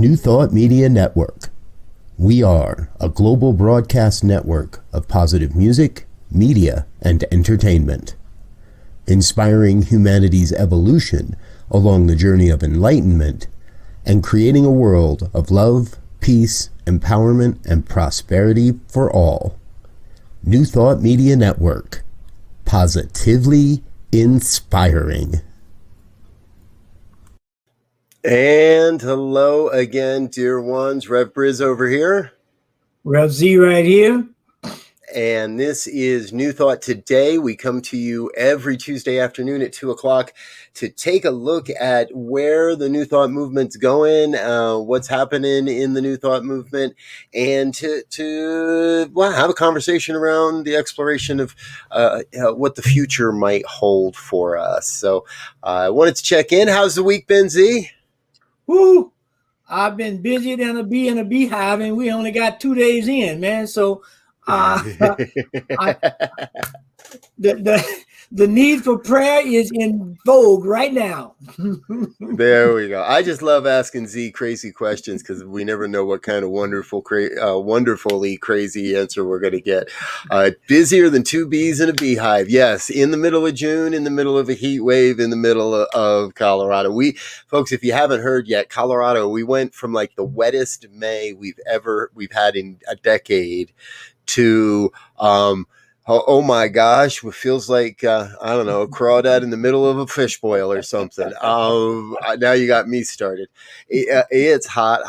New Thought Media Network. We are a global broadcast network of positive music, media, and entertainment, inspiring humanity's evolution along the journey of enlightenment and creating a world of love, peace, empowerment, and prosperity for all. New Thought Media Network. Positively inspiring. And hello again, dear ones. Rev BRZ over here. Rev Z right here. And this is New Thought Today. We come to you every Tuesday afternoon at 2 o'clock to take a look at where the New Thought movement's going, what's happening in the New Thought movement, and to have a conversation around the exploration of what the future might hold for us. So I wanted to check in. How's the week been, Z? Woo! I've been busier than a bee in a beehive, and we only got 2 days in, man. So the need for prayer is in vogue right now. There we go. I just love asking Z crazy questions because we never know what kind of wonderfully crazy answer we're going to get. Busier than 2 bees in a beehive. Yes, in the middle of June, in the middle of a heat wave, in the middle of Colorado. Folks, if you haven't heard yet, Colorado, we went from like the wettest May we've had in a decade to oh my gosh, it feels like I don't know, a crawdad in the middle of a fish boil or something. Now you got me started. It's hot,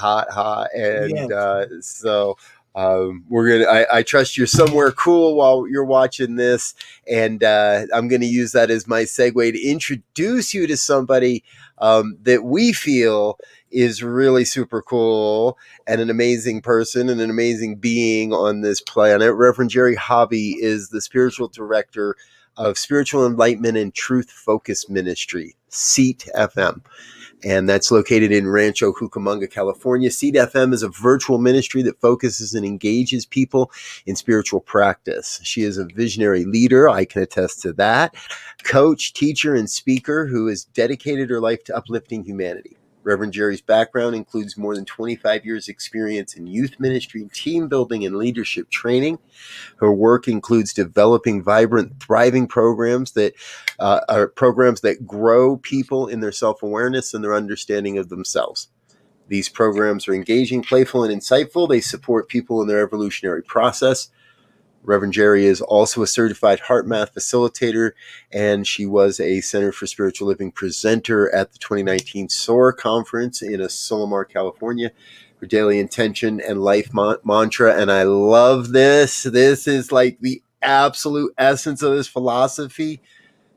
and yes. So we're gonna. I trust you're somewhere cool while you're watching this, and I'm gonna use that as my segue to introduce you to somebody that we feel is really super cool and an amazing person and an amazing being on this planet. Reverend Jerry Hobby is the spiritual director of Spiritual Enlightenment and Truth Focus Ministry, SEAT FM. And that's located in Rancho Cucamonga, California. SEAT FM is a virtual ministry that focuses and engages people in spiritual practice. She is a visionary leader, I can attest to that, coach, teacher, and speaker who has dedicated her life to uplifting humanity. Reverend Jerry's background includes more than 25 years experience in youth ministry, team building, and leadership training. Her work includes developing vibrant, thriving programs that are programs that grow people in their self-awareness and their understanding of themselves. These programs are engaging, playful, and insightful. They support people in their evolutionary process. Reverend Jerry is also a certified heart math facilitator, and she was a Center for Spiritual Living presenter at the 2019 SOAR conference in Asilomar, California. Her daily intention and life mantra, and I love this. This is like the absolute essence of this philosophy.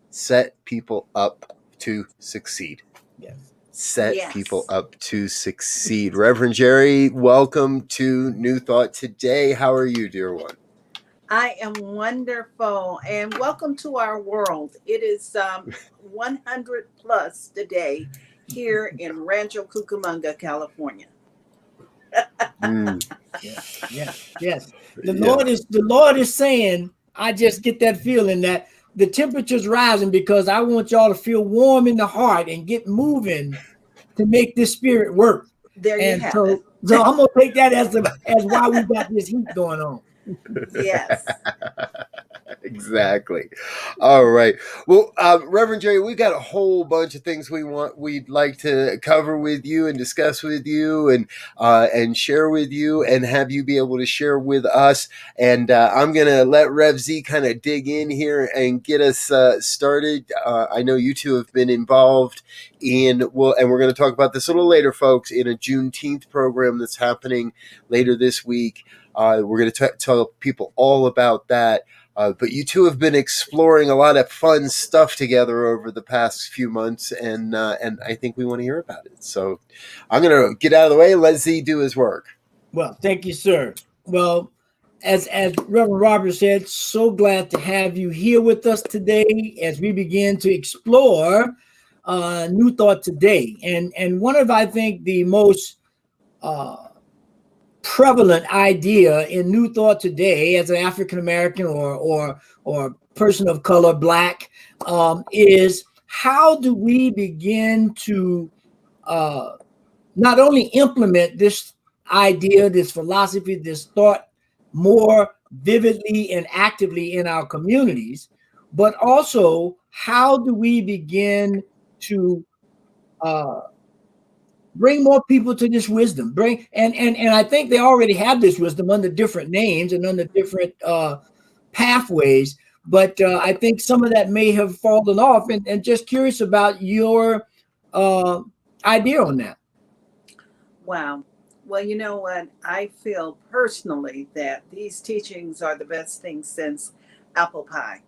Set people up to succeed. Yes. Set people up to succeed. Reverend Jerry, welcome to New Thought Today. How are you, dear one? I am wonderful, and welcome to our world. It is 100 plus today here in Rancho Cucamonga, California. Yes. The Lord is saying, I just get that feeling that the temperature's rising because I want y'all to feel warm in the heart and get moving to make this spirit work. There you have it. So I'm gonna take that as why we got this heat going on. Yes. Exactly. All right. Well, Reverend Jerry, we've got a whole bunch of things we'd like to cover with you and discuss with you and share with you and have you be able to share with us. And I'm gonna let Rev Z kind of dig in here and get us started. I know you two have been involved and we're going to talk about this a little later, folks, in a Juneteenth program that's happening later this week. We're going to tell people all about that. But you two have been exploring a lot of fun stuff together over the past few months, and I think we want to hear about it. So I'm going to get out of the way and let Z do his work. Well, thank you, sir. Well, as Reverend Robert said, so glad to have you here with us today as we begin to explore New Thought Today. And one of, I think, the most prevalent idea in New Thought Today as an African American or person of color, Black, is how do we begin to not only implement this idea, this philosophy, this thought more vividly and actively in our communities, but also how do we begin to bring more people to this wisdom? Bring and I think they already have this wisdom under different names and under different pathways, but I think some of that may have fallen off. And just curious about your idea on that. Wow. Well, you know what? I feel personally that these teachings are the best thing since apple pie.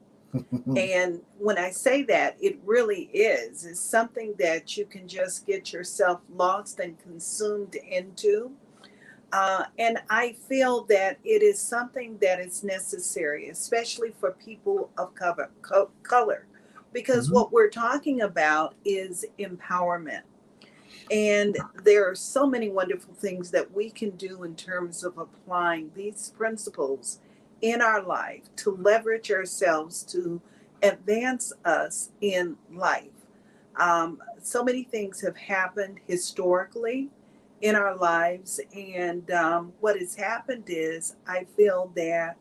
And when I say that, it really is. It's something that you can just get yourself lost and consumed into. And I feel that it is something that is necessary, especially for people of color, because Mhm. what we're talking about is empowerment. And there are so many wonderful things that we can do in terms of applying these principles in our life to leverage ourselves to advance us in life. So many things have happened historically in our lives, and what has happened is I feel that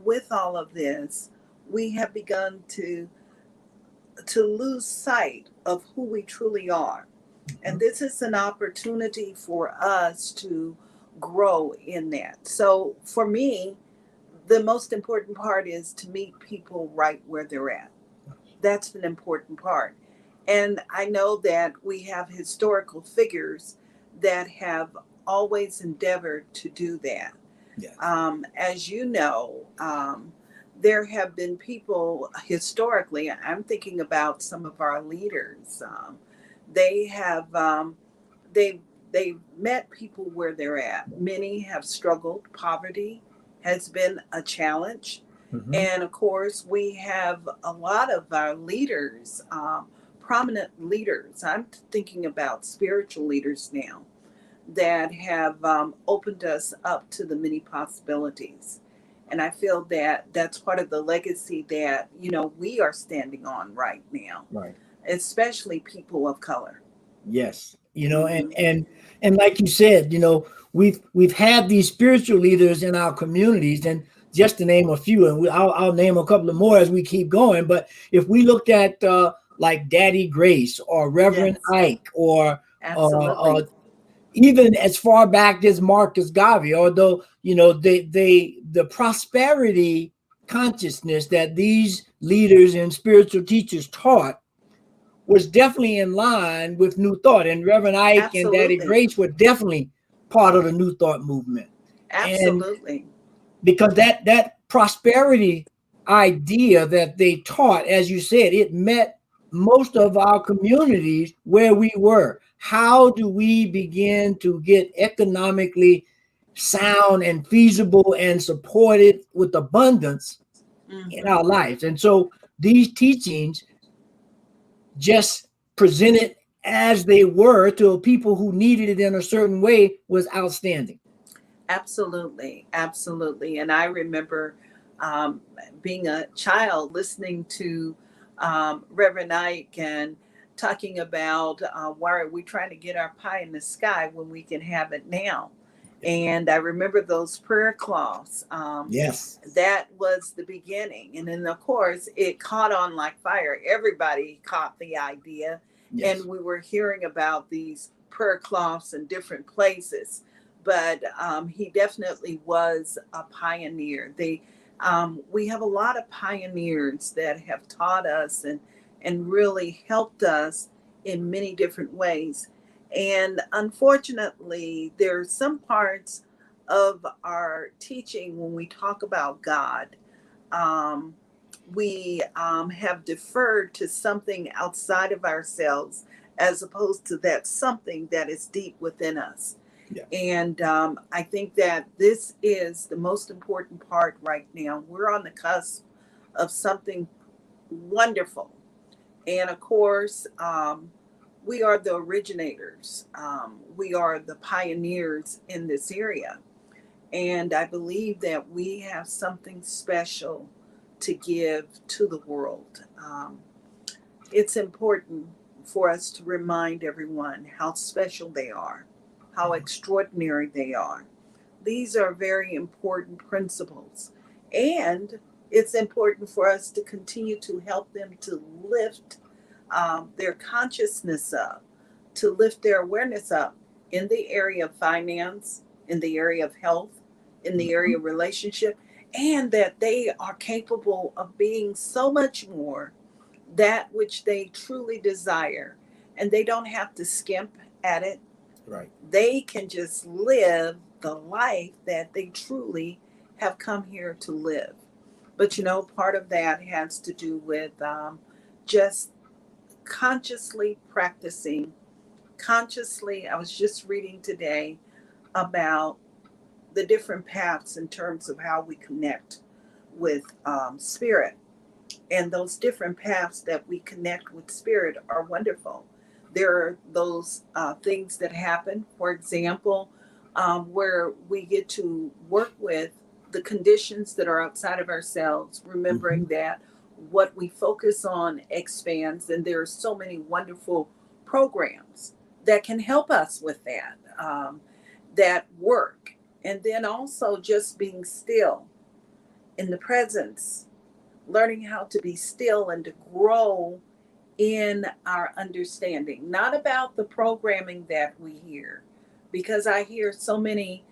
with all of this, we have begun to lose sight of who we truly are. And this is an opportunity for us to grow in that. So for me, the most important part is to meet people right where they're at. That's an important part. And I know that we have historical figures that have always endeavored to do that. Yes. As you know, there have been people historically, I'm thinking about some of our leaders. They have, they, they've met people where they're at. Many have struggled. Poverty has been a challenge. Mhm. And of course, we have a lot of our leaders, prominent leaders. I'm thinking about spiritual leaders now that have opened us up to the many possibilities. And I feel that that's part of the legacy that, we are standing on right now, Right. especially people of color. Yes. And Hmm. and like you said, we've had these spiritual leaders in our communities, and just to name a few, and I'll name a couple of more as we keep going. But if we look at like Daddy Grace or Reverend Yes, Ike, or absolutely. even as far back as Marcus Garvey, although the prosperity consciousness that these leaders and spiritual teachers taught was definitely in line with New Thought, and Reverend Ike and Daddy Absolutely. Grace were definitely part of the New Thought movement. And Absolutely. because that prosperity idea that they taught, as you said, it met most of our communities where we were. How do we begin to get economically sound and feasible and supported with abundance in Hmm. our lives? And so these teachings, just presented as they were to people who needed it in a certain way, was outstanding. Absolutely, absolutely. And I remember um, being a child listening to Reverend Ike and talking about why are we trying to get our pie in the sky when we can have it now. And I remember those prayer cloths. Yes. That was the beginning. And then, of course, it caught on like fire. Everybody caught the idea. And Yes. we were hearing about these prayer cloths in different places. But he definitely was a pioneer. We have a lot of pioneers that have taught us and really helped us in many different ways. And unfortunately, there's some parts of our teaching when we talk about God, um, we have deferred to something outside of ourselves as opposed to that something that is deep within us. Yeah. And I think that this is the most important part right now. We're on the cusp of something wonderful. And of course, we are the originators, we are the pioneers in this area. And I believe that we have something special to give to the world. It's important for us to remind everyone how special they are, how extraordinary they are. These are very important principles. And it's important for us to continue to help them to lift their consciousness up, to lift their awareness up in the area of finance, in the area of health, in the area of relationship, and that they are capable of being so much more that which they truly desire. And they don't have to skimp at it. Right. They can just live the life that they truly have come here to live. But part of that has to do with just consciously practicing. Consciously, I was just reading today about the different paths in terms of how we connect with spirit. And those different paths that we connect with spirit are wonderful. There are those things that happen, for example, where we get to work with the conditions that are outside of ourselves, remembering that what we focus on expands. And there are so many wonderful programs that can help us with that work. And then also just being still in the presence, learning how to be still and to grow in our understanding, not about the programming that we hear, because I hear so many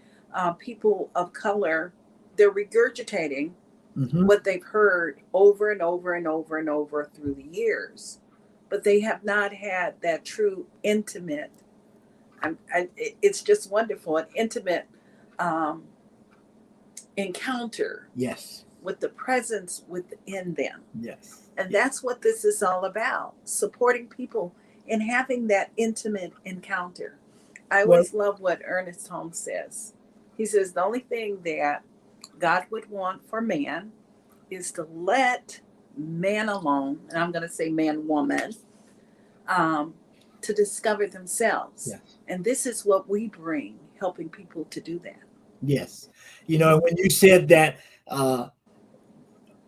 people of color, they're regurgitating what they've heard over and over and over and over through the years, but they have not had that true intimate, it's just wonderful, an intimate encounter. Yes. With the presence within them. Yes. And that's what this is all about, supporting people in having that intimate encounter. I always love what Ernest Holmes says. He says the only thing that God would want for man is to let man alone, and I'm going to say man, woman, to discover themselves. Yes. And this is what we bring, helping people to do that. Yes. When you said that,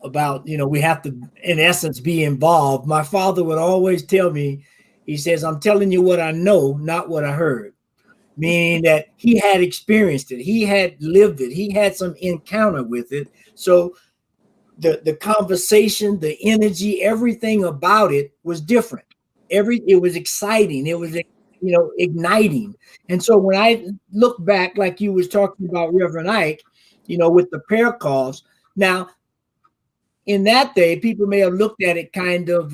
about, we have to, in essence, be involved. My father would always tell me, he says, I'm telling you what I know, not what I heard. Meaning that he had experienced it. He had lived it. He had some encounter with it. So the conversation, the energy, everything about it was different. It was exciting. It was, igniting. And so when I look back, like you was talking about Reverend Ike, with the prayer calls, now, in that day, people may have looked at it kind of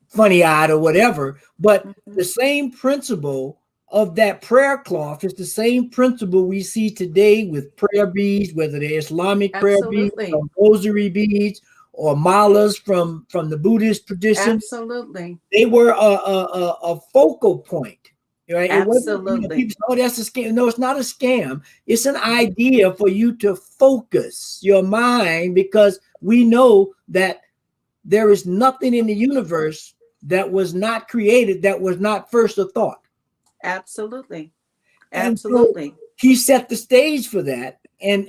funny-eyed or whatever, but the same principle of that prayer cloth is the same principle we see today with prayer beads, whether they're Islamic prayer beads or rosary beads or malas from the Buddhist tradition. Absolutely. They were a focal point. Right? Absolutely. People say, oh, that's a scam. No, it's not a scam. It's an idea for you to focus your mind, because we know that there is nothing in the universe that was not created that was not first a thought. Absolutely. Absolutely. So he set the stage for that. And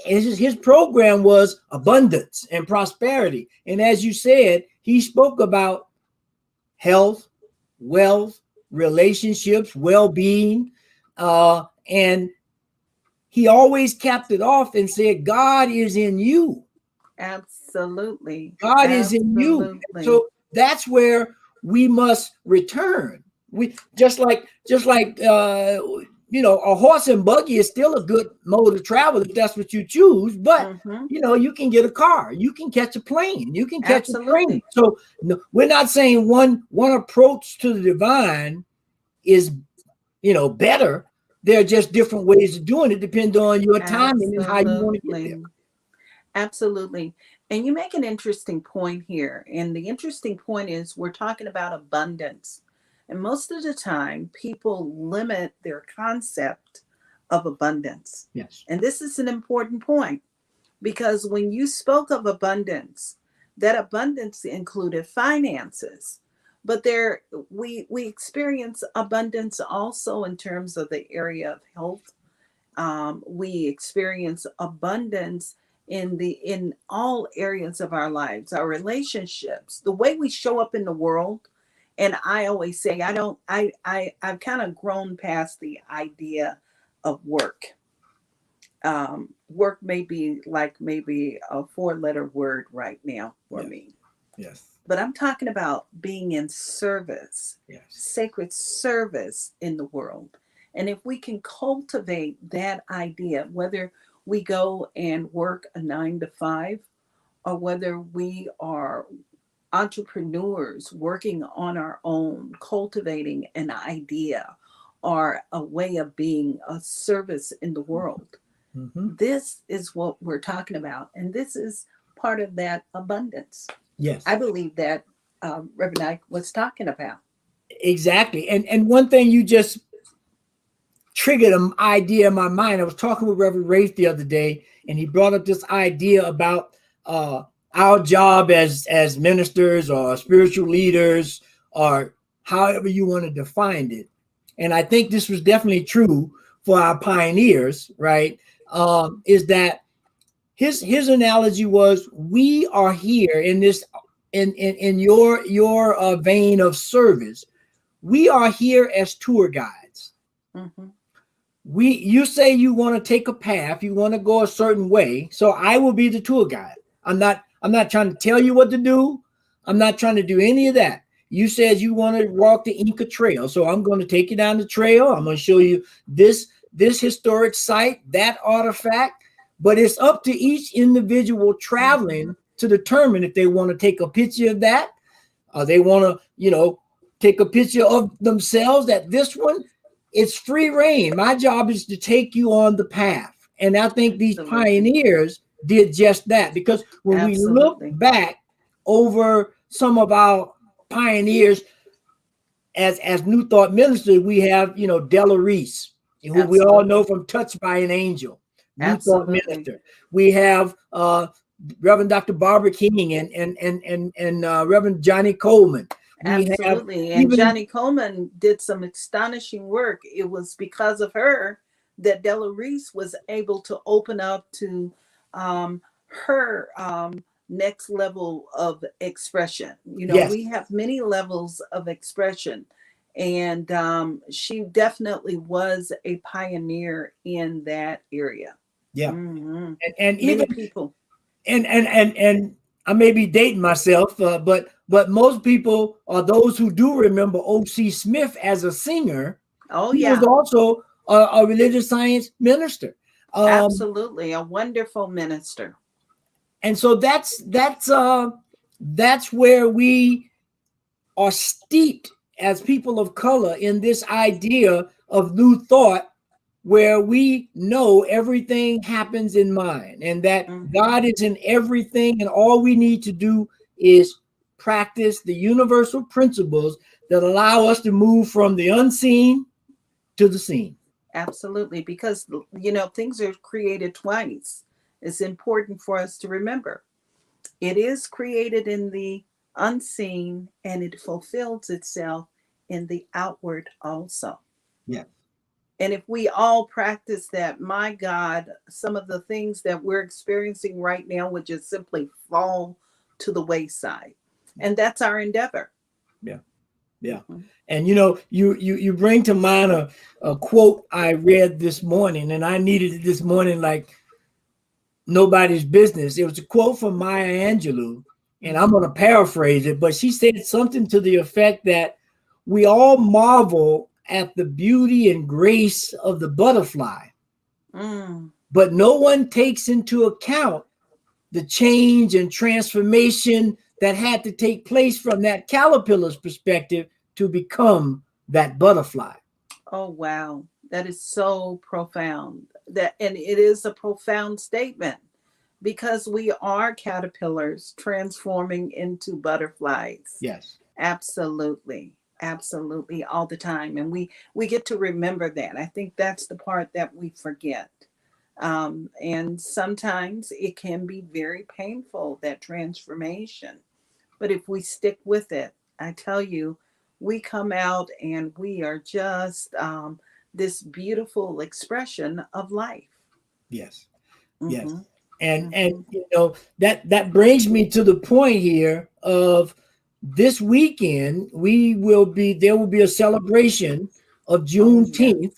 his program was abundance and prosperity. And as you said, he spoke about health, wealth, relationships, well-being, and he always capped it off and said, God is in you. Absolutely. God is in you. So that's where we must return. We just like a horse and buggy is still a good mode of travel if that's what you choose, but you can get a car, you can catch a plane, you can catch a train. So no, we're not saying one approach to the divine is better. There are just different ways of doing it, depending on your timing and how you want to get there. Absolutely. And you make an interesting point here. And the interesting point is we're talking about abundance. And most of the time, people limit their concept of abundance. Yes. And this is an important point, because when you spoke of abundance, that abundance included finances. But we experience abundance also in terms of the area of health. We experience abundance in all areas of our lives, our relationships, the way we show up in the world. And I always say, I've kind of grown past the idea of work. Work may be like maybe a 4-letter word right now for me. Yes. But I'm talking about being in service, Yes. sacred service in the world. And if we can cultivate that idea, whether we go and work a 9 to 5, or whether we are entrepreneurs working on our own, cultivating an idea or a way of being a service in the world, this is what we're talking about. And this is part of that abundance. Yes. I believe that Reverend Ike was talking about. Exactly. And one thing you just triggered an idea in my mind. I was talking with Reverend Rafe the other day, and he brought up this idea about our job as ministers or spiritual leaders, or however you want to define it. And I think this was definitely true for our pioneers, right? Is that his analogy was, we are here in this in your vein of service. We are here as tour guides. Mm-hmm. You say you want to take a path, you want to go a certain way, so I will be the tour guide. I'm not trying to tell you what to do. I'm not trying to do any of that. You said you want to walk the Inca Trail, so I'm going to take you down the trail. I'm going to show you this historic site, that artifact, but it's up to each individual traveling to determine if they want to take a picture of that, or they want to, take a picture of themselves at this one. It's free reign. My job is to take you on the path. And I think these pioneers did just that, because when we look back over some of our pioneers as New Thought ministers, we have, Della Reese, who we all know from Touched by an Angel, New Thought minister. We have Reverend Dr. Barbara King and Reverend Johnny Coleman. Absolutely. And Johnny Coleman did some astonishing work. It was because of her that Della Reese was able to open up to her next level of expression. Yes. We have many levels of expression. And she definitely was a pioneer in that area. Yeah. Mm-hmm. And many even people. And I may be dating myself, but most people, or those who do remember O.C. Smith as a singer, he was also a religious science minister. Absolutely, a wonderful minister. And so that's where we are steeped as people of color in this idea of New Thought, where we know everything happens in mind, and that God is in everything, and all we need to do is practice the universal principles that allow us to move from the unseen to the seen. Absolutely, because things are created twice. It's important for us to remember. It is created in the unseen, and it fulfills itself in the outward also. Yeah. And if we all practice that, my God, some of the things that we're experiencing right now would just simply fall to the wayside. And that's our endeavor. Yeah. Yeah. And you bring to mind a quote I read this morning, and I needed it this morning like nobody's business. It was a quote from Maya Angelou, and I'm going to paraphrase it, but she said something to the effect that we all marvel at the beauty and grace of the butterfly, but no one takes into account the change and transformation that had to take place from that caterpillar's perspective to become that butterfly. Oh, wow. That is so profound. And it is a profound statement, because we are caterpillars transforming into butterflies. Yes. Absolutely. Absolutely, all the time. And we get to remember that. I think that's the part that we forget. And sometimes it can be very painful, that transformation. But if we stick with it, I tell you, we come out and we are just this beautiful expression of life. Yes. Mm-hmm. Yes. And that brings me to the point here of this weekend. There will be a celebration of Oh, yes. Juneteenth,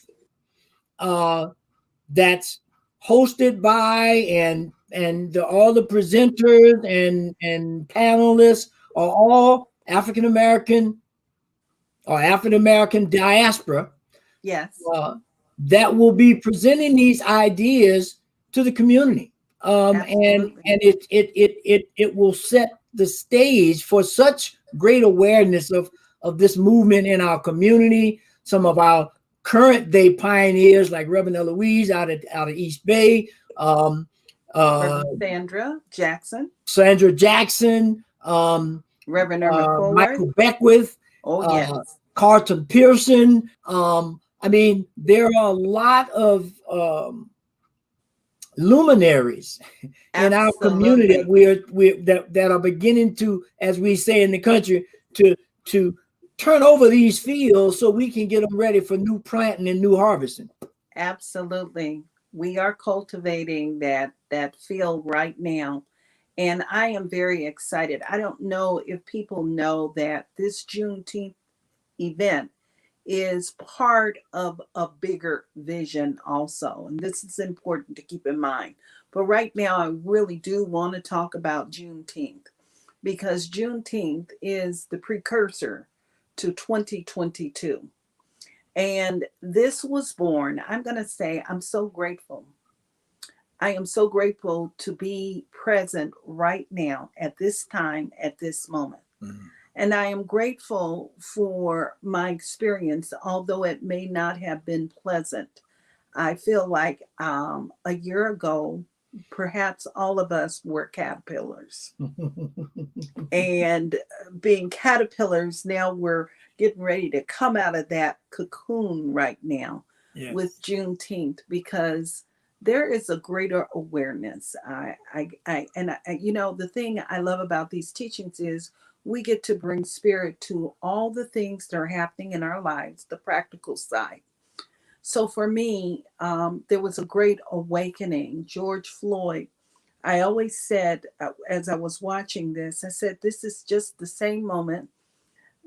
that's hosted by all the presenters and panelists are all African American or African American diaspora, Yes. uh, that will be presenting these ideas to the community. Absolutely. And it will set the stage for such great awareness of this movement in our community. Some of our current day pioneers, like Reverend Eloise out of East Bay, um, uh, Reverend Sandra Jackson, Sandra Jackson, Reverend Irma Forward. Michael Beckwith, Oh, uh, yes. Carlton Pearson. I mean, there are a lot of luminaries in our community that Absolutely. that are beginning to, as we say in the country, to turn over these fields so we can get them ready for new planting and new harvesting. Absolutely. We are cultivating that field right now. And I am very excited. I don't know if people know that this Juneteenth event is part of a bigger vision also. And this is important to keep in mind. But right now, I really do want to talk about Juneteenth because Juneteenth is the precursor to 2022. And this was born, I'm going to say, I'm so grateful. I am so grateful to be present right now at this time, at this moment. Mhm. And I am grateful for my experience, although it may not have been pleasant. I feel like a year ago, perhaps all of us were caterpillars. And being caterpillars, now we're getting ready to come out of that cocoon right now with Yes. Juneteenth because there is a greater awareness. The thing I love about these teachings is we get to bring spirit to all the things that are happening in our lives, the practical side. So for me, there was a great awakening. George Floyd, I always said, as I was watching this, I said, this is just the same moment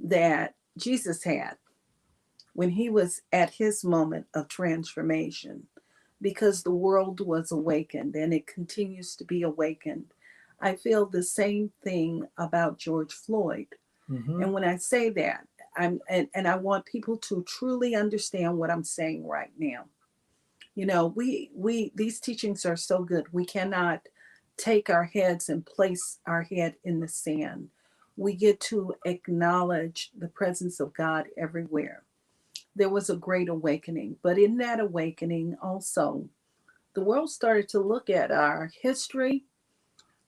that Jesus had when he was at his moment of transformation, because the world was awakened and it continues to be awakened. I feel the same thing about George Floyd. Mm-hmm. And when I say that, and I want people to truly understand what I'm saying right now. We these teachings are so good. We cannot take our heads and place our head in the sand. We get to acknowledge the presence of God everywhere. There was a great awakening, but in that awakening also, the world started to look at our history,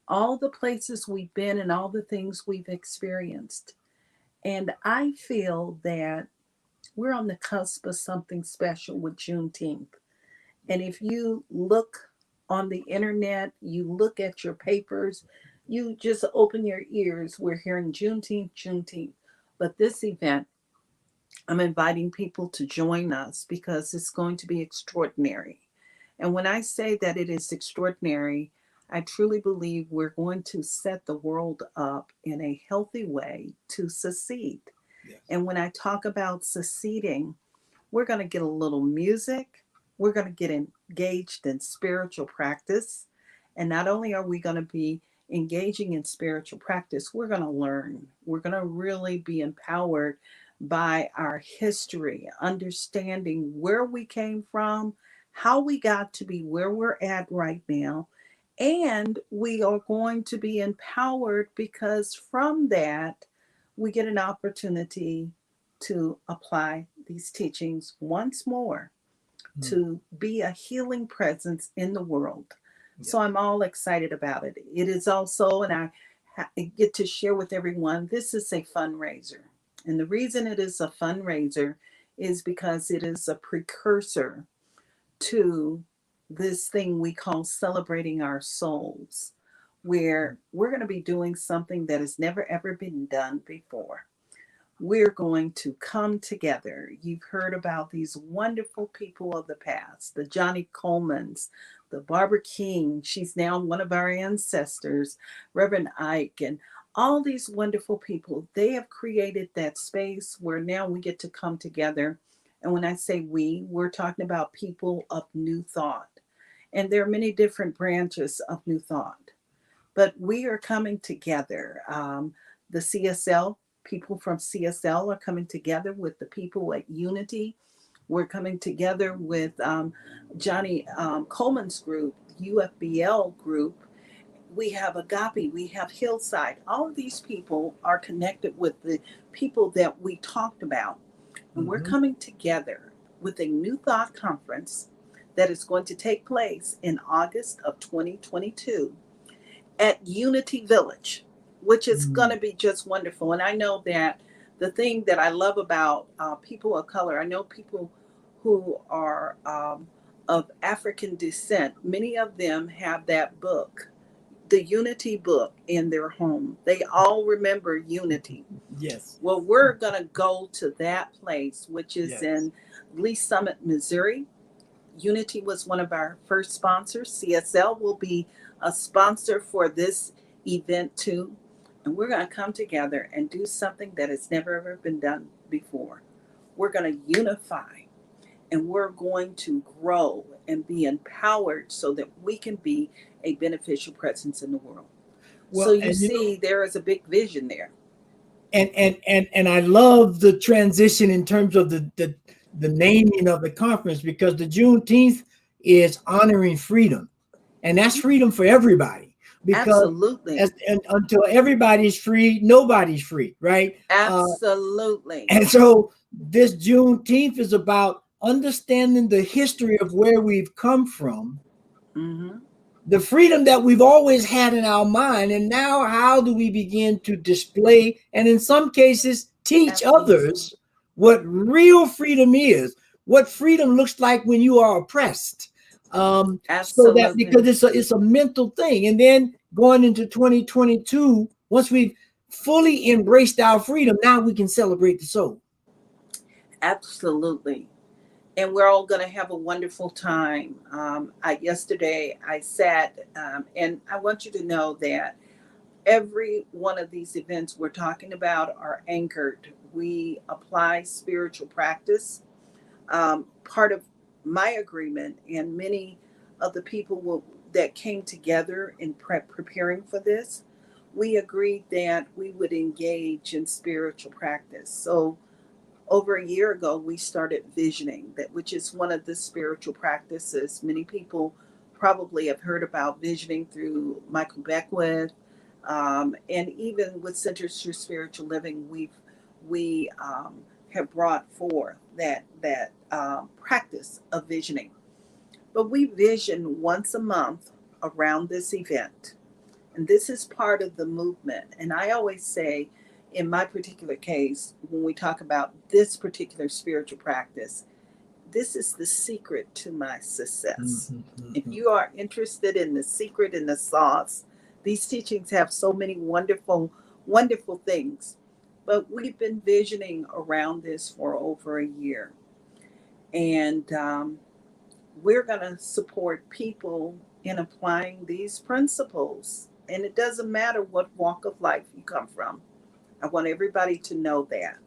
all the places we've been and all the things we've experienced. And I feel that we're on the cusp of something special with Juneteenth. And if you look on the internet, you look at your papers, you just open your ears. We're hearing Juneteenth, Juneteenth. But this event, I'm inviting people to join us because it's going to be extraordinary. And when I say that it is extraordinary, I truly believe we're going to set the world up in a healthy way to succeed. Yes. And when I talk about succeeding, we're going to get a little music. We're going to get engaged in spiritual practice. And not only are we going to be engaging in spiritual practice, we're going to learn. We're going to really be empowered by our history, understanding where we came from, how we got to be where we're at right now. And we are going to be empowered because from that, we get an opportunity to apply these teachings once more, to be a healing presence in the world. So I'm all excited about it. It is also, and I get to share with everyone, this is a fundraiser. And the reason it is a fundraiser is because it is a precursor to this thing we call celebrating our souls, where we're going to be doing something that has never ever been done before. we're going to come together. You've heard about these wonderful people of the past, the Johnny Colemans, the Barbara King. She's now one of our ancestors, Reverend Ike, and all these wonderful people. They have created that space where now we get to come together. And when I say we, we're talking about people of New Thought. And there are many different branches of New Thought, but we are coming together. The CSL, people from CSL are coming together with the people at Unity. We're coming together with Johnny Coleman's group, UFBL group. We have Agape, we have Hillside. All of these people are connected with the people that we talked about. And we're coming together with a New Thought conference that is going to take place in August of 2022 at Unity Village, which is going to be just wonderful. And I know that the thing that I love about people of color, I know people who are of African descent, many of them have that book, the Unity book, in their home. They all remember Unity. Yes. Well, we're going to go to that place, which is in Lee Summit, Missouri. Unity was one of our first sponsors. CSL will be a sponsor for this event too. And we're going to come together and do something that has never ever been done before. We're going to unify, and we're going to grow and be empowered so that we can be a beneficial presence in the world. Well, so you see, there is a big vision there. And I love the transition in terms of the naming of the conference, because the Juneteenth is honoring freedom, and that's freedom for everybody. Because absolutely, until everybody's free, nobody's free, right? Absolutely. And so this Juneteenth is about understanding the history of where we've come from, the freedom that we've always had in our mind, and now how do we begin to display and in some cases teach others what real freedom is, what freedom looks like when you are oppressed. So that, because it's a mental thing. And then going into 2022, once we've fully embraced our freedom, now we can celebrate the soul. Absolutely. And we're all going to have a wonderful time. Yesterday I sat, and I want you to know that every one of these events we're talking about are anchored. We apply spiritual practice. Part of my agreement and many of the people that came together in preparing for this, we agreed that we would engage in spiritual practice. So over a year ago, we started visioning, which is one of the spiritual practices. Many people probably have heard about visioning through Michael Beckwith, and even with Centers for Spiritual Living, we have brought forth that practice of visioning. But we vision once a month around this event, and this is part of the movement. And I always say, in my particular case, when we talk about this particular spiritual practice, this is the secret to my success. If you are interested in the secret and the sauce, these teachings have so many wonderful, wonderful things. But we've been visioning around this for over a year. And we're going to support people in applying these principles. And it doesn't matter what walk of life you come from. I want everybody to know that.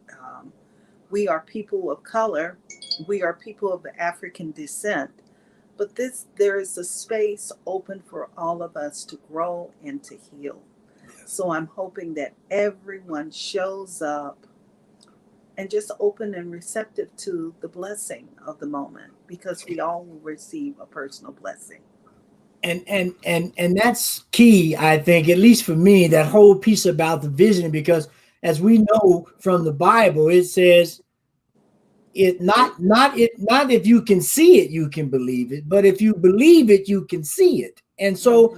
We are people of color. We are people of African descent. But there is a space open for all of us to grow and to heal. So I'm hoping that everyone shows up and just open and receptive to the blessing of the moment, because we all will receive a personal blessing. And that's key, I think, at least for me, that whole piece about the vision, because as we know from the Bible, it says not if you can see it, you can believe it, but if you believe it, you can see it. And so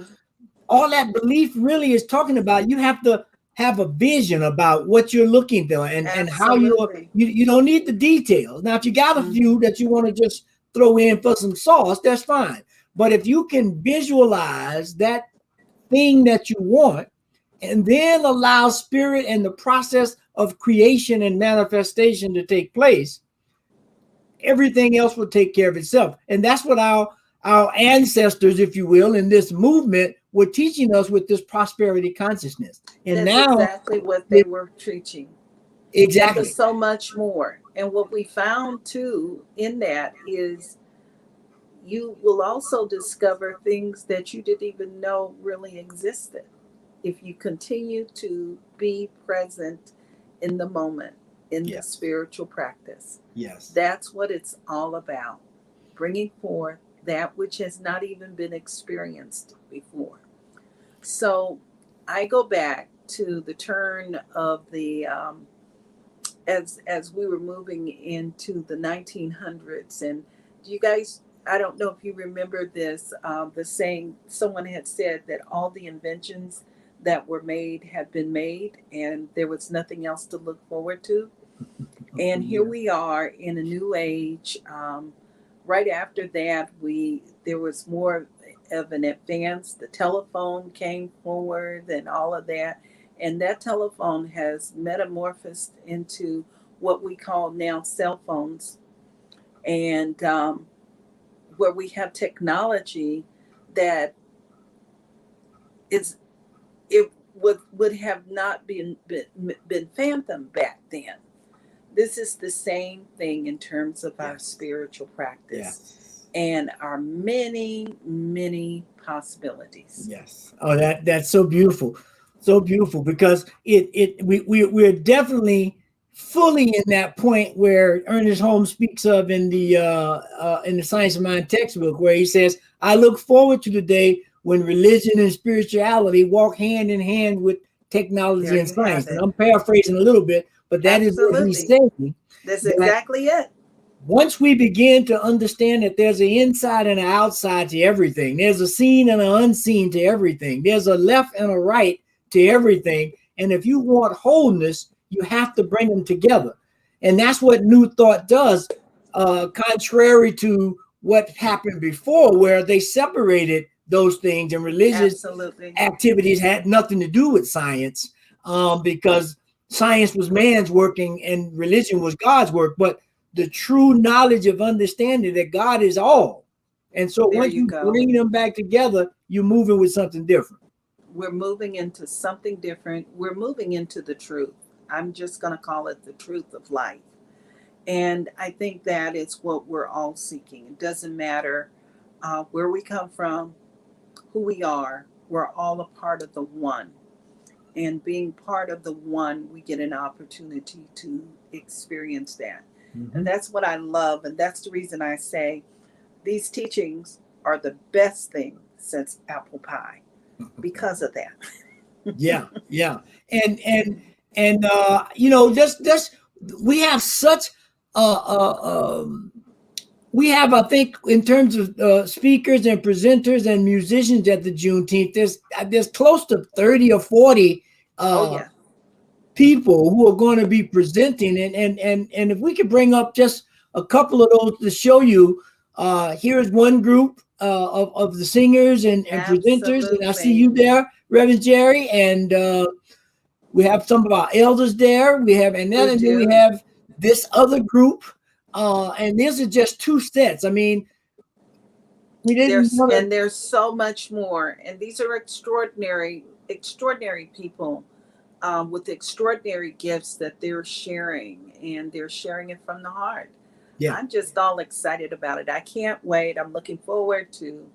all that belief really is talking about, you have to have a vision about what you're looking for and how you don't need the details. Now, if you got a few that you want to just throw in for some sauce, that's fine. But if you can visualize that thing that you want, and then allow spirit and the process of creation and manifestation to take place, everything else will take care of itself. And that's what our ancestors, if you will, in this movement were teaching us with this prosperity consciousness. And That's now, exactly what they were teaching. And exactly. there's so much more. And what we found too in that is you will also discover things that you didn't even know really existed if you continue to be present in the moment, in the Yes. spiritual practice. Yes. That's what it's all about, bringing forth that which has not even been experienced before. So I go back to the turn of the as we were moving into the 1900s. And do you guys, I don't know if you remember this, the saying, someone had said that all the inventions that were made had been made and there was nothing else to look forward to. And here we are in a new age. Right after that, there was more of an advance. The telephone came forward and all of that, and that telephone has metamorphosed into what we call now cell phones, and where we have technology that is it would have not been phantom back then. This is the same thing in terms of our spiritual practice. Yes. And our many possibilities. Yes. Oh, that's so beautiful. So beautiful, because we're definitely fully in that point where Ernest Holmes speaks of in the Science of Mind textbook, where he says, I look forward to the day when religion and spirituality walk hand in hand with technology and science. And I'm paraphrasing a little bit, but that is what he's saying. That's exactly it. Once we begin to understand that there's an inside and an outside to everything, there's a seen and an unseen to everything, there's a left and a right to everything. And if you want wholeness, you have to bring them together. And that's what New Thought does, contrary to what happened before, where they separated those things, and religious activities had nothing to do with science, because science was man's working and religion was God's work. But the true knowledge of understanding that God is all. And so once you bring them back together, you're moving with something different. We're moving into something different. We're moving into the truth. I'm just going to call it the truth of life. And I think that is what we're all seeking. It doesn't matter where we come from, who we are. We're all a part of the one. And being part of the one, we get an opportunity to experience that. Mm-hmm. And that's what I love. And that's the reason I say these teachings are the best thing since apple pie, because of that. Yeah. And just we have such we have, I think, in terms of speakers and presenters and musicians at the Juneteenth, there's close to 30 or 40 people who are going to be presenting, and if we could bring up just a couple of those to show you, here's one group of the singers and presenters, and I see you there, Reverend Jerry, and we have some of our elders there. We have, and then we have this other group, and these are just two sets. I mean, we didn't. And there's so much more, and these are extraordinary people. With extraordinary gifts that they're sharing, and they're sharing it from the heart. Yeah. I'm just all excited about it. I can't wait. I'm looking forward to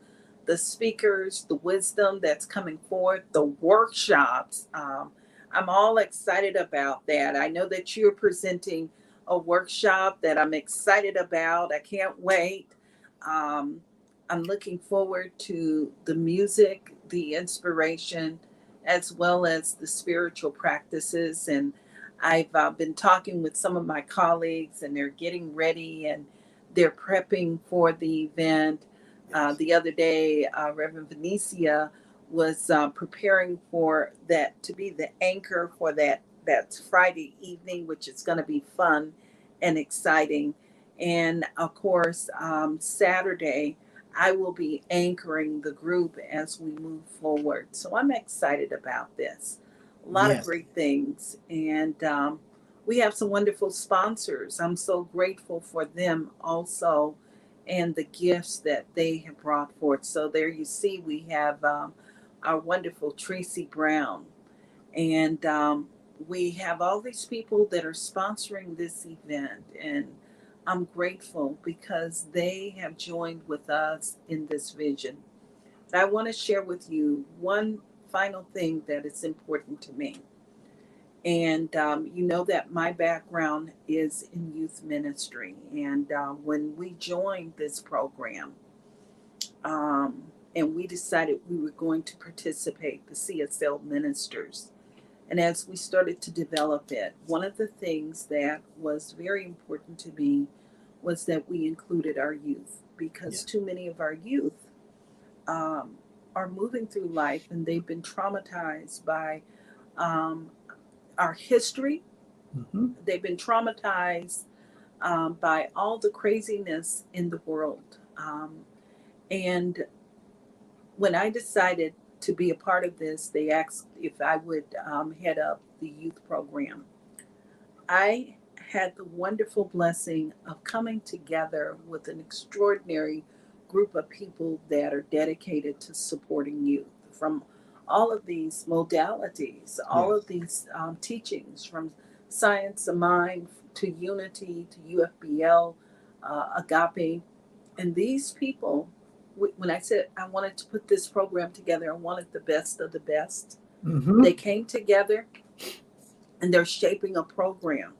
the speakers, the wisdom that's coming forth, the workshops. I'm all excited about that. I know that you're presenting a workshop that I'm excited about. I can't wait. I'm looking forward to the music, the inspiration, as well as the spiritual practices. And I've been talking with some of my colleagues, and they're getting ready and they're prepping for the event. The other day, Reverend Venetia was preparing for that to be the anchor for that Friday evening, which is going to be fun and exciting. And of course, Saturday, I will be anchoring the group as we move forward. So I'm excited about this. A lot of great things. And We have some wonderful sponsors. I'm so grateful for them also and the gifts that they have brought forth. So there you see, we have our wonderful Tracy Brown. And we have all these people that are sponsoring this event. And I'm grateful because they have joined with us in this vision. I want to share with you one final thing that is important to me. And you know that my background is in youth ministry. And when we joined this program, and we decided we were going to participate, the CSL ministers. And as we started to develop it, one of the things that was very important to me was that we included our youth, because Yeah. too many of our youth um, are moving through life and they've been traumatized by um, our history. Mm-hmm. They've been traumatized by all the craziness in the world. And when I decided to be a part of this, they asked if I would head up the youth program. I had the wonderful blessing of coming together with an extraordinary group of people that are dedicated to supporting youth from all of these modalities, all Yes. of these teachings, from science of mind to unity to UFBL, agape. And these people, when I said I wanted to put this program together, I wanted the best of the best. Mm-hmm. They came together and they're shaping a program.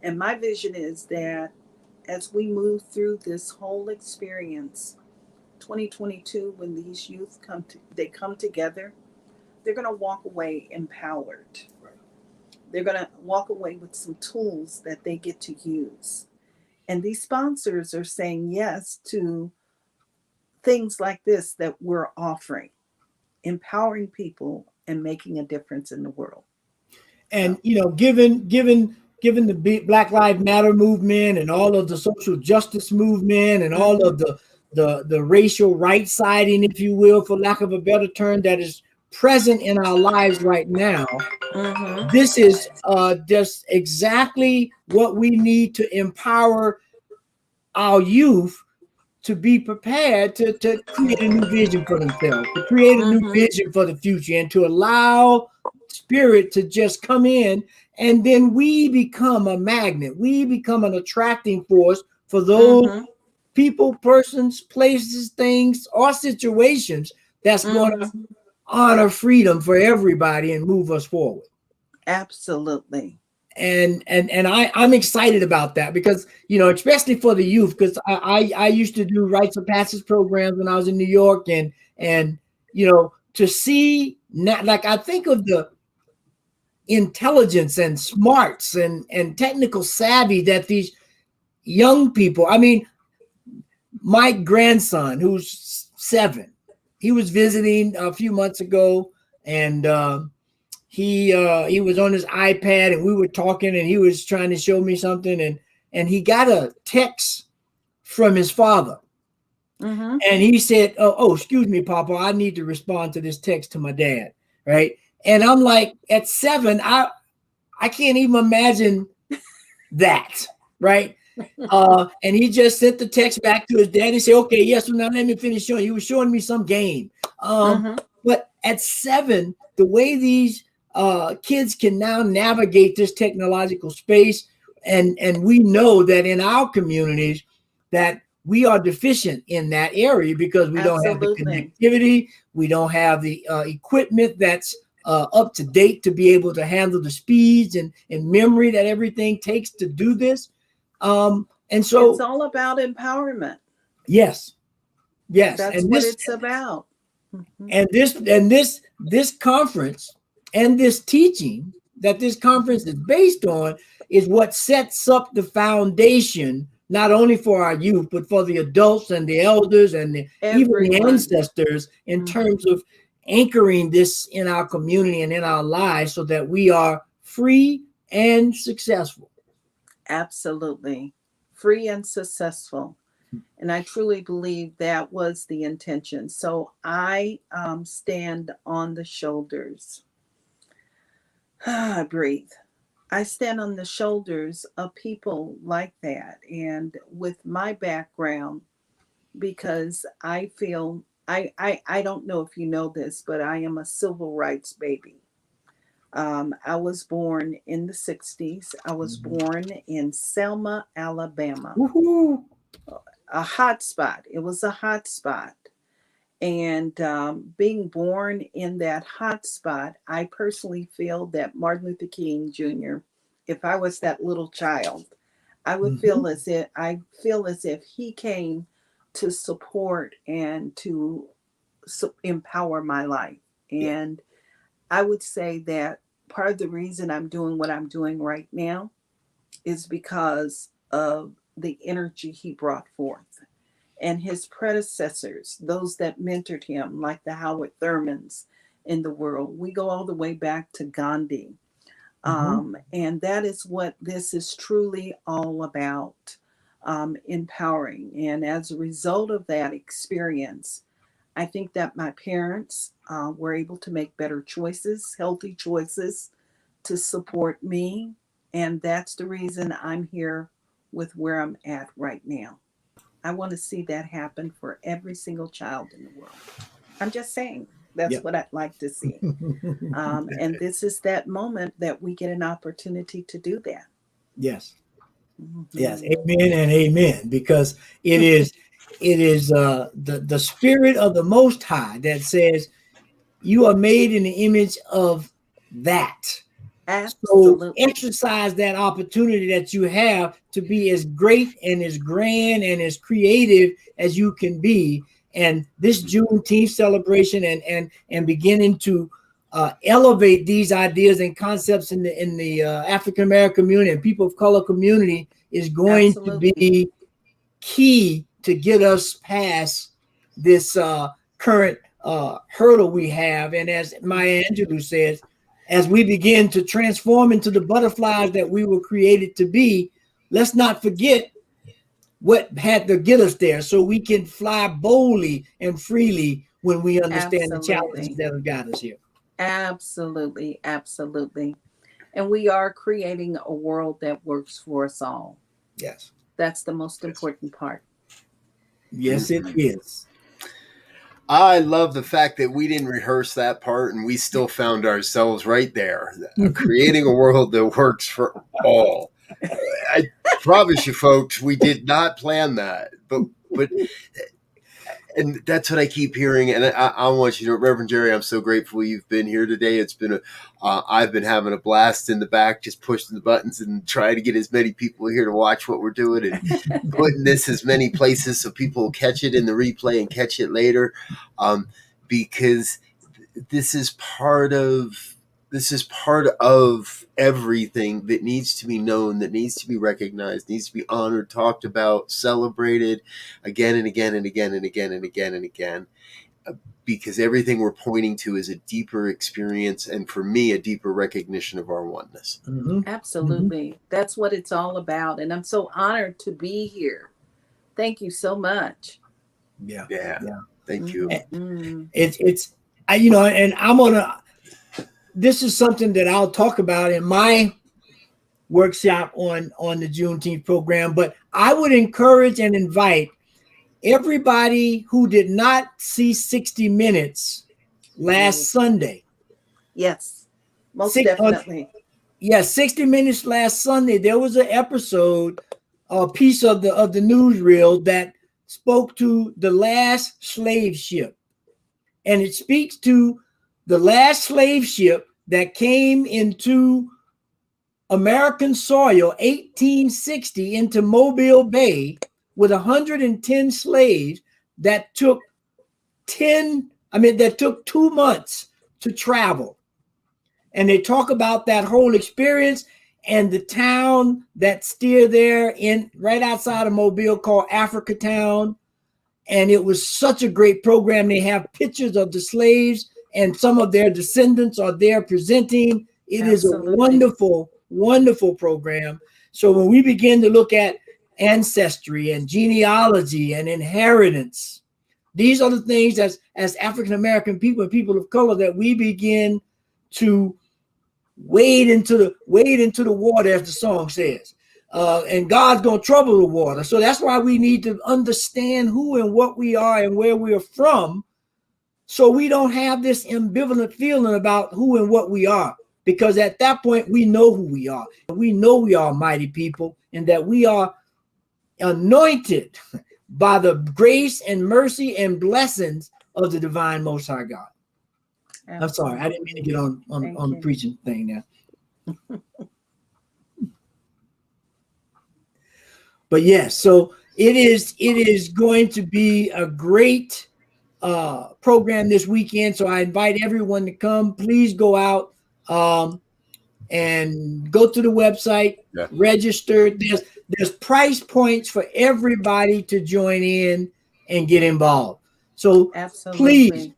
And my vision is that as we move through this whole experience, 2022, when these youth they come together, they're going to walk away empowered. They're going to walk away with some tools that they get to use. And these sponsors are saying yes to things like this that we're offering, empowering people and making a difference in the world. And So, given the Black Lives Matter movement and all of the social justice movement and all mm-hmm, of the racial right siding, if you will, for lack of a better term, that is present in our lives right now, mm-hmm, this is just exactly what we need to empower our youth to be prepared to create a new vision for themselves, to create a new mm-hmm, vision for the future, and to allow spirit to just come in. And then we become a magnet. We become an attracting force for those mm-hmm, people, persons, places, things, or situations that's going to mm-hmm. honor freedom for everybody and move us forward. Absolutely. And I'm excited about that because especially for the youth, because I used to do rites of passage programs when I was in New York, and to see now, like, I think of the intelligence and smarts and technical savvy that these young people, I mean, my grandson, who's 7, he was visiting a few months ago, and he was on his iPad, and we were talking, and he was trying to show me something, and he got a text from his father, Mm-hmm. and he said, "Oh, excuse me, Papa, I need to respond to this text to my dad." Right? And I'm like, at 7, I can't even imagine that. Right? And he just sent the text back to his dad and said, "Okay, yes, so now let me finish showing." He was showing me some game. Mm-hmm. But at 7, the way these kids can now navigate this technological space, and we know that in our communities that we are deficient in that area because we don't have the Absolutely. connectivity, we don't have the equipment that's up to date to be able to handle the speeds and memory that everything takes to do this. And It's so, all about empowerment. yes, yes, That's and what this it's about. Mm-hmm. and this conference and this teaching that this conference is based on is what sets up the foundation not only for our youth but for the adults and the elders and even the Everyone. ancestors in Mm-hmm. terms of anchoring this in our community and in our lives so that we are free and successful. Absolutely. Free and successful. And I truly believe that was the intention. So I stand on the shoulders. I breathe. I stand on the shoulders of people like that. And with my background, because I feel, I don't know if you know this, but I am a civil rights baby. I was born in the 60s. I was born in Selma, Alabama, Woohoo! a hot spot. It was a hot spot. And being born in that hot spot, I personally feel that Martin Luther King Jr., if I was that little child, I would Mhm. feel as if he came to support and to empower my life. Yeah. And I would say that part of the reason I'm doing what I'm doing right now is because of the energy he brought forth. And his predecessors, those that mentored him, like the Howard Thurmans in the world. We go all the way back to Gandhi. Mhm. And that is what this is truly all about, empowering. And as a result of that experience, I think that my parents were able to make better choices, healthy choices to support me. And that's the reason I'm here with where I'm at right now. I want to see that happen for every single child in the world. I'm just saying, that's Yeah. what I'd like to see. And this is that moment that we get an opportunity to do that. Yes. Yes. Mhm. Amen and amen. Because it is the spirit of the Most High that says you are made in the image of that. So Absolutely. exercise that opportunity that you have to be as great and as grand and as creative as you can be. And this Juneteenth celebration and beginning to elevate these ideas and concepts in the African American community and people of color community is going to Absolutely. be key to get us past this current hurdle we have. And as Maya Angelou says, as we begin to transform into the butterflies that we were created to be, let's not forget what had to get us there so we can fly boldly and freely when we understand the challenges Absolutely. that have got us here. Absolutely. Absolutely. And we are creating a world that works for us all. Yes. That's the most Yes. important part. Yes, it Mhm. is. I love the fact that we didn't rehearse that part and we still found ourselves right there, creating a world that works for all. I promise you, folks, we did not plan that, but and that's what I keep hearing. And I want you to, Reverend Jerry, I'm so grateful you've been here today. It's been I've been having a blast in the back, just pushing the buttons and trying to get as many people here to watch what we're doing and putting this as many places so people will catch it in the replay and catch it later, because this is part of everything that needs to be known, that needs to be recognized, needs to be honored, talked about, celebrated again and again and again and again and again and again, because everything we're pointing to is a deeper experience, and for me, a deeper recognition of our oneness. Mhm. Mhm. Absolutely. That's what it's all about. And I'm so honored to be here. Thank you so much. Yeah. Yeah, Yeah. thank you. Mhm. It's and I'm gonna. This is something that I'll talk about in my workshop on the Juneteenth program. But I would encourage and invite everybody who did not see 60 Minutes Oh, last Sunday. yes, most Six, uh, definitely. yeah, 60 Minutes last Sunday. There was an episode, a piece of the newsreel that spoke to the last slave ship, and it speaks to the last slave ship that came into American soil, 1860, into Mobile Bay with 110 slaves that took 2 months to travel. And they talk about that whole experience and the town that's still there in right outside of Mobile called Africa Town. And it was such a great program. They have pictures of the slaves and some of their descendants are there presenting. It is a Absolutely. wonderful, wonderful program. So when we begin to look at ancestry and genealogy and inheritance, these are the things as African American people and people of color that we begin to wade into the water, as the song says. And God's gonna trouble the water. So that's why we need to understand who and what we are and where we are from, so we don't have this ambivalent feeling about who and what we are. Because at that point, we know who we are. We know we are mighty people, and that we are anointed by the grace and mercy and blessings of the divine Most High God. Absolutely. I'm sorry, I didn't mean to get on the preaching thing now. But yes, so it is going to be a great program this weekend. So I invite everyone to come. Please go out and go to the website, register. There's price points for everybody to join in and get involved. So absolutely, please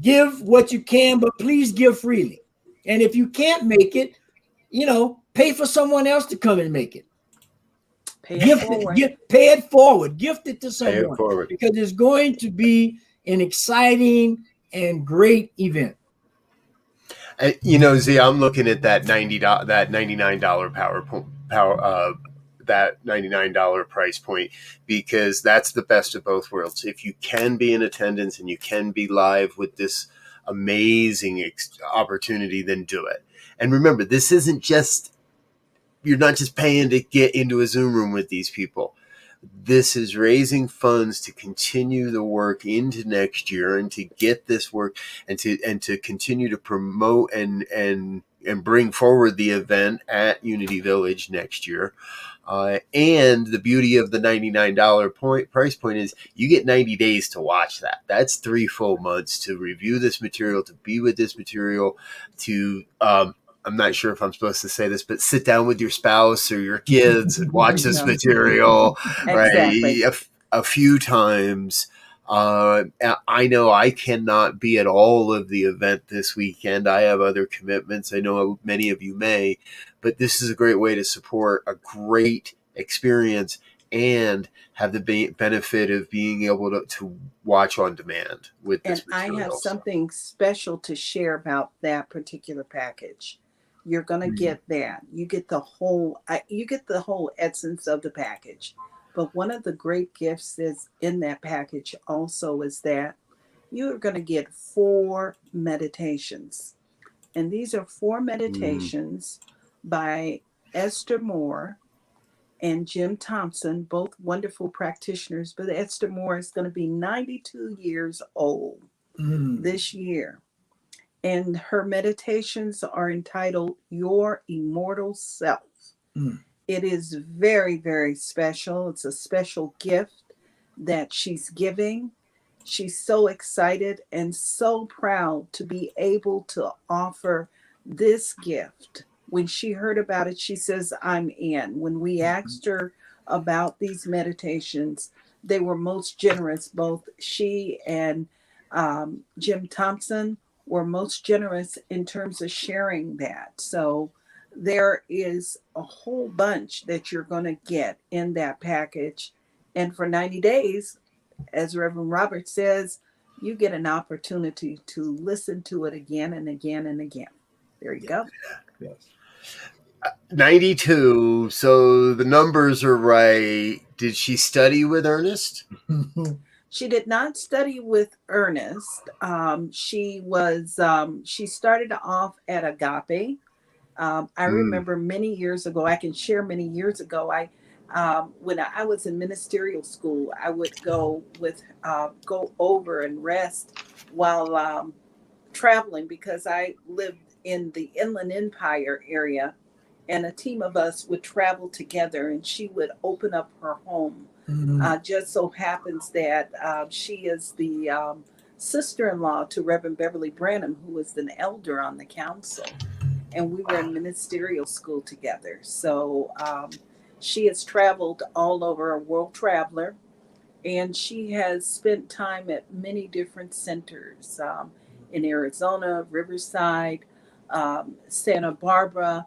give what you can, but please give freely. And if you can't make it, pay for someone else to come and make it. Pay it forward. Gift it to someone, because it's going to be an exciting and great event. Z, I'm looking at that $99 that $99 price point, because that's the best of both worlds. If you can be in attendance and you can be live with this amazing opportunity, then do it. And remember, this isn't just, you're not just paying to get into a Zoom room with these people. This is raising funds to continue the work into next year, and to get this work and to continue to promote and bring forward the event at Unity Village next year. And the beauty of the $99 price point is you get 90 days to watch that. That's 3 full months to review this material, to be with this material, to I'm not sure if I'm supposed to say this, but sit down with your spouse or your kids and watch this material, exactly. right? A few times. I know I cannot be at all of the event this weekend. I have other commitments. I know many of you may, but this is a great way to support a great experience and have the benefit of being able to watch on demand with this material. And I have something special to share about that particular package. You're going to get that. You get the whole essence of the package. But one of the great gifts is in that package also is that you're going to get 4 meditations. And these are 4 meditations by Esther Moore and Jim Thompson, both wonderful practitioners. But Esther Moore is going to be 92 years old this year. And her meditations are entitled Your Immortal Self. It is very, very special. It's a special gift that she's giving. She's so excited and so proud to be able to offer this gift. When she heard about it, she says, I'm in. When we asked her about these meditations, they were most generous. Both she and Jim Thompson were most generous in terms of sharing that. So there is a whole bunch that you're going to get in that package. And for 90 days, as Reverend Robert says, you get an opportunity to listen to it again and again and again. There you go. Yes. 92. So the numbers are right. Did she study with Ernest? She did not study with Ernest. She started off at Agape. I remember many years ago, I can share many years ago, when I was in ministerial school, I would go over and rest while traveling, because I lived in the Inland Empire area, and a team of us would travel together, and she would open up her home. Just so happens that she is the sister-in-law to Reverend Beverly Branham, who was an elder on the council. And we were in ministerial school together. So she has traveled all over, a world traveler, and she has spent time at many different centers in Arizona, Riverside, Santa Barbara.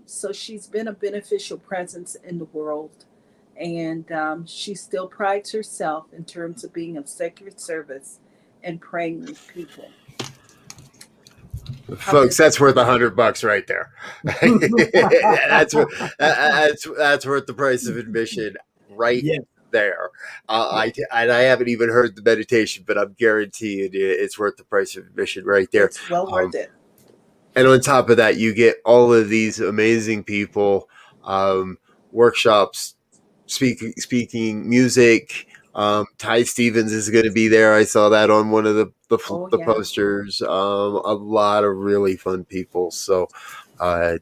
So she's been a beneficial presence in the world. And she still prides herself in terms of being of sacred service and praying with people. Folks, that's worth $100 right there. That's worth the price of admission right Yes. there. I haven't even heard the meditation, but I'm guaranteed it's worth the price of admission right there. It's well worth it. And on top of that, you get all of these amazing people, workshops, speaking, music. Ty Stevens is going to be there. I saw that on one of the Yeah. posters. A lot of really fun people. So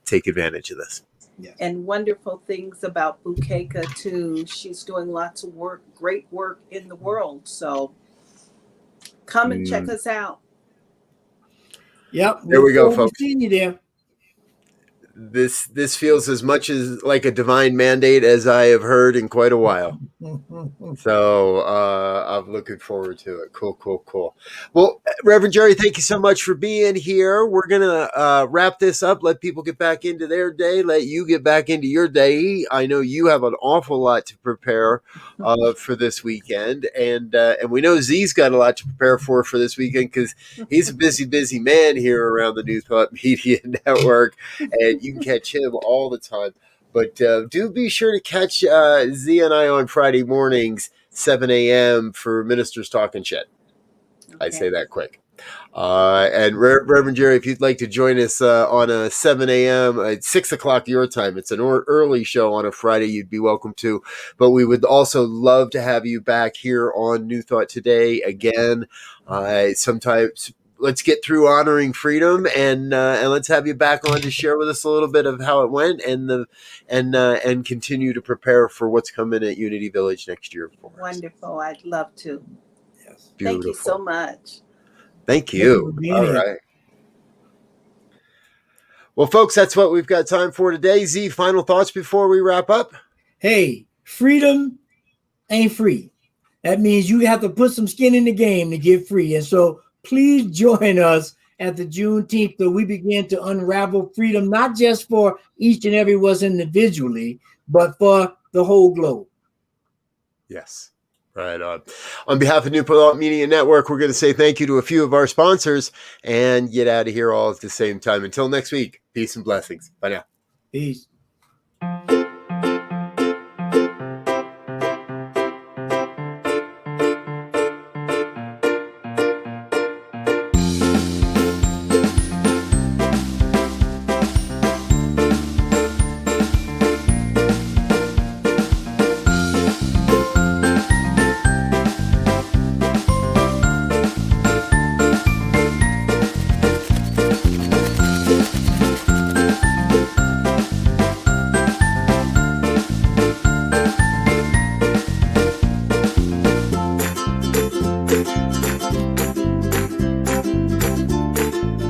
take advantage of this. Yes. And wonderful things about Bukeka too. She's doing lots of work, great work in the world. So come and check us out. Yep. There we go, Look forward to folks. seeing you there. This feels as much as like a divine mandate as I have heard in quite a while. So I'm looking forward to it. Cool. Well, Reverend Jerry, thank you so much for being here. We're going to wrap this up, let people get back into their day, let you get back into your day. I know you have an awful lot to prepare for this weekend. And we know Z's got a lot to prepare for this weekend because he's a busy man here around the News Pop Media Network. And you can catch him all the time. But do be sure to catch Z and I on Friday mornings, 7 a.m. for Ministers Talking Shit. Okay. I say that quick. And Reverend Jerry, if you'd like to join us on a 7 a.m. at 6 o'clock your time, it's an early show on a Friday, you'd be welcome to. But we would also love to have you back here on New Thought Today again. Sometimes let's get through honoring freedom and let's have you back on to share with us a little bit of how it went and continue to prepare for what's coming at Unity Village next year. For us. Wonderful. I'd love to. Yes. Beautiful. Thank you so much. Thank you. All right. Well, folks, that's what we've got time for today. Z, final thoughts before we wrap up? Hey, freedom ain't free. That means you have to put some skin in the game to get free. And so please join us at the Juneteenth that we begin to unravel freedom, not just for each and every one individually, but for the whole globe. Yes. Right on. On behalf of New Thought Media Network, we're going to say thank you to a few of our sponsors and get out of here all at the same time. Until next week, peace and blessings. Bye now. Peace.